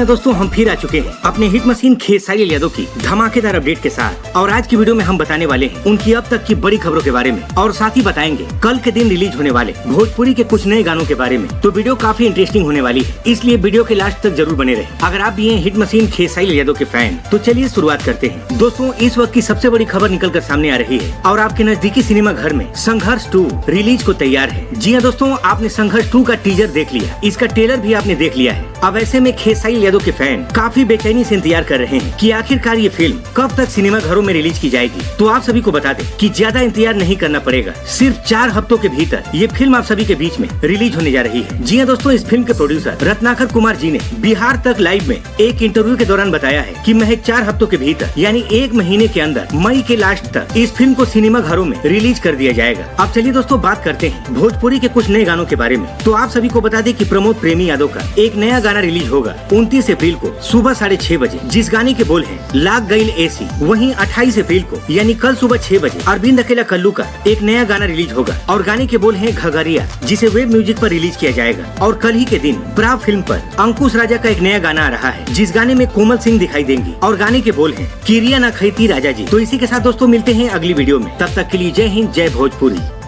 हाँ दोस्तों, हम फिर आ चुके हैं अपने हिट मशीन खेसारी यादव की धमाकेदार अपडेट के साथ। और आज की वीडियो में हम बताने वाले हैं उनकी अब तक की बड़ी खबरों के बारे में, और साथ ही बताएंगे कल के दिन रिलीज होने वाले भोजपुरी के कुछ नए गानों के बारे में। तो वीडियो काफी इंटरेस्टिंग होने वाली है, इसलिए वीडियो के लास्ट तक जरूर बने रहे। अगर आप भी हैं हिट मशीन खेसारी यादव के फैन, तो चलिए शुरुआत करते हैं। दोस्तों, इस वक्त की सबसे बड़ी खबर निकल कर सामने आ रही है और आपके नजदीकी सिनेमा घर में संघर्ष 2 रिलीज को तैयार है। जी हाँ दोस्तों, आपने संघर्ष 2 का टीजर देख लिया, इसका ट्रेलर भी आपने देख लिया है। अब ऐसे में खेसारी यादव के फैन काफी बेचैनी से इंतजार कर रहे हैं कि आखिरकार ये फिल्म कब तक सिनेमा घरों में रिलीज की जाएगी। तो आप सभी को बता दें कि ज्यादा इंतजार नहीं करना पड़ेगा, सिर्फ 4 हफ्तों के भीतर ये फिल्म आप सभी के बीच में रिलीज होने जा रही है। जी हाँ दोस्तों, इस फिल्म के प्रोड्यूसर रत्नाकर कुमार जी ने बिहार तक लाइव में एक इंटरव्यू के दौरान बताया है कि महज 4 हफ्तों के भीतर यानी 1 महीने के अंदर मई के लास्ट तक इस फिल्म को सिनेमा घरों में रिलीज कर दिया जाएगा। अब चलिए दोस्तों, बात करते हैं भोजपुरी के कुछ नए गानों के बारे में। तो आप सभी को बता दें कि प्रमोद प्रेमी यादव का एक नया गाना रिलीज होगा 29 अप्रैल को सुबह 6:30 बजे, जिस गाने के बोल हैं लाग गईल एसी। वहीं 28 अप्रैल को यानी कल सुबह 6 बजे अरविंद अकेला कल्लू का एक नया गाना रिलीज होगा और गाने के बोल हैं घगरिया, जिसे वेब म्यूजिक पर रिलीज किया जाएगा। और कल ही के दिन ब्राव फिल्म पर अंकुश राजा का एक नया गाना आ रहा है, जिस गाने में कोमल सिंह दिखाई देंगी और गाने के बोल हैं किरिया ना खैती राजा जी। तो इसी के साथ दोस्तों मिलते हैं अगली वीडियो में, तब तक के लिए जय हिंद, जय भोजपुरी।